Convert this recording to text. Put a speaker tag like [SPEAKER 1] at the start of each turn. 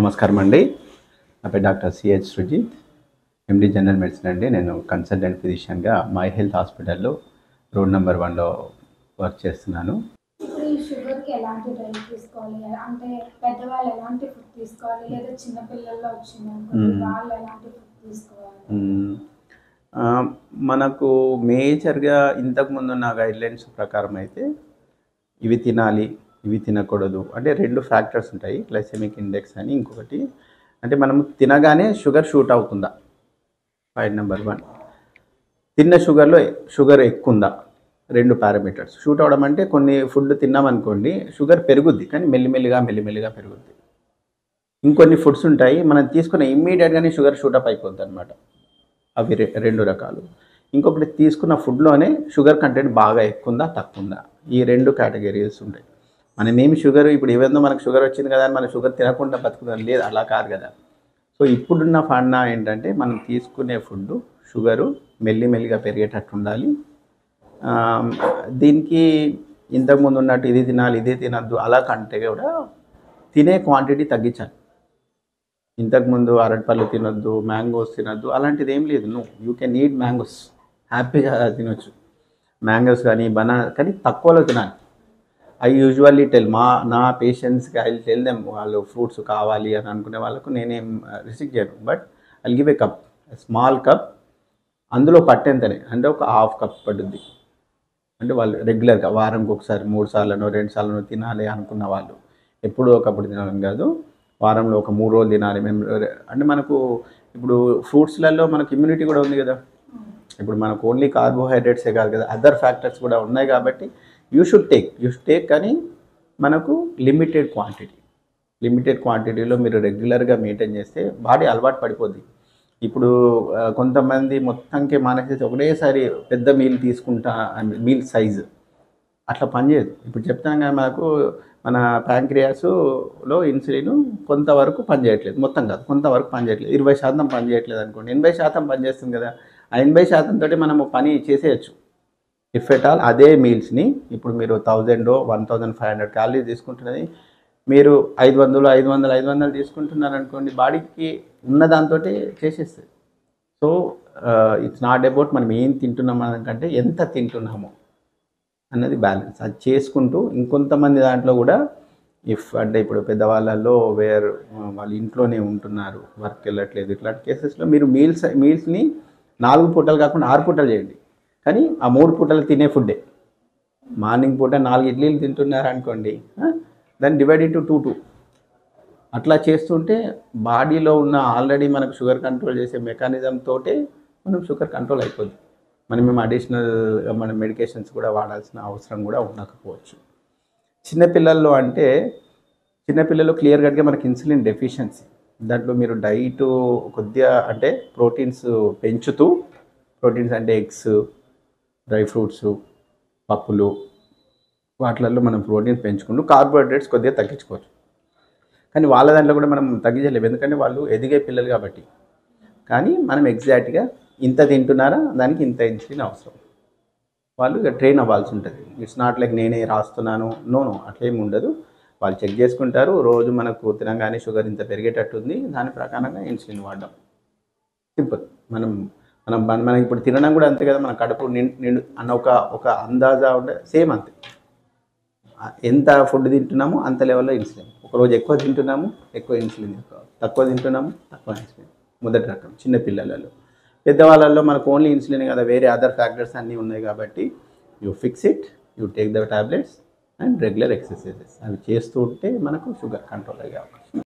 [SPEAKER 1] నమస్కారం అండి. నా పేరు doctor C H Sujith, MD general medicine అండి. నేను కన్సల్టెంట్ ఫిజిషియన్గా మై హెల్త్ హాస్పిటల్లో రోడ్ నెంబర్ 1లో వర్క్ చేస్తున్నాను.
[SPEAKER 2] ఇప్పుడు ఈ షుగర్కి ఎలాంటి డైట్ తీసుకోవాలి, అంటే పెద్దవాళ్ళు ఎలాంటి ఫుడ్ తీసుకోవాలి, లేదా చిన్న పిల్లల్లో వచ్చింది అనుకోండి వాళ్ళు ఎలాంటి ఫుడ్ తీసుకోవాలి?
[SPEAKER 1] మనకు మేజర్గా ఇంతకుముందు ఉన్న గైడ్లైన్స్ ప్రకారం అయితే ఇవి తినాలి, ఇవి తినకూడదు అంటే 2 ఫ్యాక్టర్స్ ఉంటాయి, గ్లైసెమిక్ ఇండెక్స్ అని, ఇంకొకటి అంటే మనము తినగానే షుగర్ షూట్ అవుతుందా, పాయింట్ నెంబర్ 1. తిన్న షుగర్లో షుగర్ ఎక్కువ ఉందా, 2 పారామీటర్స్. షూట్ అవడం అంటే కొన్ని ఫుడ్ తిన్నామనుకోండి షుగర్ పెరుగుద్ది, కానీ మెల్లిమెల్లిగా పెరుగుద్ది. ఇంకొన్ని ఫుడ్స్ ఉంటాయి మనం తీసుకున్న ఇమ్మీడియట్గానే షుగర్ షూటప్ అయిపోద్ది అనమాట. అవి 2 రకాలు. ఇంకొకటి తీసుకున్న ఫుడ్లోనే షుగర్ కంటెంట్ బాగా ఎక్కువ ఉందా తక్కువ ఉందా, ఈ 2 కేటగిరీస్ ఉంటాయి. మనమేమి షుగర్ ఇప్పుడు ఏవేందో మనకు షుగర్ వచ్చింది కదా అని మనం షుగర్ తినకుండా బతుకుతాం, లేదు, అలా కాదు కదా. సో ఇప్పుడున్న ఫండా ఏంటంటే మనం తీసుకునే ఫుడ్ షుగరు మెల్లిమెల్లిగా పెరిగేటట్టు ఉండాలి. దీనికి ఇంతకుముందు ఉన్నట్టు ఇది తినాలి ఇది తినద్దు అలా కంటే కూడా తినే క్వాంటిటీ తగ్గించాలి. ఇంతకుముందు అరటిపళ్ళు తినొద్దు, మ్యాంగోస్ తినొద్దు అలాంటిది ఏం లేదు. యూ కెన్ ఈట్ మ్యాంగోస్, హ్యాపీగా తినొచ్చు మ్యాంగోస్ కానీ బనానా, కానీ తక్కువలో తినాలి. ఐ యూజువల్లీ టెల్ నా పేషెంట్స్కి ఐ టెల్ దెమ్, వాళ్ళు ఫ్రూట్స్ కావాలి అని అనుకునే వాళ్ళకు నేనేం రిస్ట్రిక్ట్ చేయను, but I give a cup, small cup, అందులో పట్టేంతనే, అంటే ఒక ½ కప్ పడుద్ది. అంటే వాళ్ళు రెగ్యులర్గా వారంకి ఒకసారి 3 సార్లనో 2 సార్లనో తినాలి అనుకున్న వాళ్ళు, ఎప్పుడో ఒకప్పుడు తినాలని కాదు, వారంలో ఒక 3 రోజులు తినాలి. మేము అంటే మనకు ఇప్పుడు ఫ్రూట్స్లలో మనకు ఇమ్యూనిటీ కూడా ఉంది కదా. ఇప్పుడు మనకు ఓన్లీ కార్బోహైడ్రేట్సే కాదు కదా, అదర్ ఫ్యాక్టర్స్ కూడా ఉన్నాయి. కాబట్టి యూ షుడ్ టేక్, కానీ మనకు లిమిటెడ్ క్వాంటిటీలో మీరు రెగ్యులర్గా మెయింటైన్ చేస్తే బాడీ అలవాటు పడిపోద్ది. ఇప్పుడు కొంతమంది మొత్తంకి మానేసేసి ఒకటేసారి పెద్ద మీల్ తీసుకుంటా, మీల్ సైజు అట్లా పనిచేయదు. ఇప్పుడు చెప్తాను కదా, మన ప్యాంక్రియాస్లో ఇన్సులిన్ కొంతవరకు పనిచేయట్లేదు, మొత్తం కాదు కొంతవరకు పనిచేయట్లేదు, 20% పనిచేయట్లేదు అనుకోండి, 80% పనిచేస్తుంది కదా. ఆ 80% తోటి మనము పని చేసేయచ్చు. ఇఫ్ ఎట్ ఆల్ అదే మీల్స్ని ఇప్పుడు మీరు 1500 క్యాలరీస్ తీసుకుంటున్నది మీరు 500 తీసుకుంటున్నారు అనుకోండి, బాడీకి ఉన్న దాంతో చేసేస్తుంది. సో ఇట్స్ నాట్ అబౌట్ మనం ఏం తింటున్నాం అనకంటే ఎంత తింటున్నామో అన్నది బ్యాలెన్స్. అది చేసుకుంటూ ఇంకొంతమంది దాంట్లో కూడా అంటే ఇప్పుడు పెద్దవాళ్ళల్లో వాళ్ళు ఇంట్లోనే ఉంటున్నారు, వర్క్ వెళ్ళట్లేదు, ఇట్లాంటి కేసెస్లో మీరు మీల్స్ని 4 పూటలు కాకుండా 6 పూటలు చేయండి. కానీ ఆ 3 పూటలు తినే ఫుడ్డే. మార్నింగ్ పూట 4 ఇడ్లీలు తింటున్నారు అనుకోండి, దాన్ని డివైడ్ ఇంటూ 2 అట్లా చేస్తుంటే బాడీలో ఉన్న ఆల్రెడీ మనకు షుగర్ కంట్రోల్ చేసే మెకానిజం తోటే మనం షుగర్ కంట్రోల్ అయిపోద్ది. మనం అడిషనల్ మన మెడికేషన్స్ కూడా వాడాల్సిన అవసరం కూడా ఉండకపోవచ్చు. చిన్నపిల్లల్లో అంటే చిన్నపిల్లలు క్లియర్ కట్గా మనకి ఇన్సులిన్ డెఫిషియన్సీ, దాంట్లో మీరు డైట్ కొద్దిగా అంటే ప్రోటీన్స్ పెంచుతూ, ప్రోటీన్స్ అంటే ఎగ్స్, డ్రై ఫ్రూట్స్, పప్పులు, వాటిలలో మనం ప్రోటీన్స్ పెంచుకుంటూ కార్బోహైడ్రేట్స్ కొద్దిగా తగ్గించుకోవచ్చు. కానీ వాళ్ళ దాంట్లో కూడా మనం తగ్గించలేము, ఎందుకంటే వాళ్ళు ఎదిగే పిల్లలు కాబట్టి. కానీ మనం ఎగ్జాక్ట్గా ఇంత తింటున్నారా, దానికి ఇంత ఇన్సులిన్ అవసరం, వాళ్ళు ఇక ట్రైన్ అవ్వాల్సి ఉంటుంది. ఇట్స్ నాట్ లైక్ నేనే రాస్తున్నాను, నో అట్లేమి ఉండదు. వాళ్ళు చెక్ చేసుకుంటారు, రోజు మనకు తినగానే షుగర్ ఇంత పెరిగేటట్టుంది, దాని ప్రకారంగా ఇన్సులిన్ వాడడం సింపుల్. మనం ఇప్పుడు తినడం కూడా అంతే కదా, మన కడుపు నిండు అన్న ఒక అందాజా ఉంటే సేమ్ అంతే. ఎంత ఫుడ్ తింటున్నామో అంత లెవెల్లో ఇన్సులిన్. ఒకరోజు ఎక్కువ తింటున్నాము, ఎక్కువ ఇన్సులిన్ తీసుకోవాలి, తక్కువ తింటున్నాము, తక్కువ ఇన్సులిన్. మొదటి రకం చిన్నపిల్లలలో. పెద్దవాళ్ళల్లో మనకు ఓన్లీ ఇన్సులిన్ కదా, వేరే అదర్ ఫ్యాక్టర్స్ అన్నీ ఉన్నాయి. కాబట్టి you fix it, you take the tablets and regular exercises, అవి చేస్తూ ఉంటే మనకు షుగర్ కంట్రోల్ అయ్యే అవకాశం.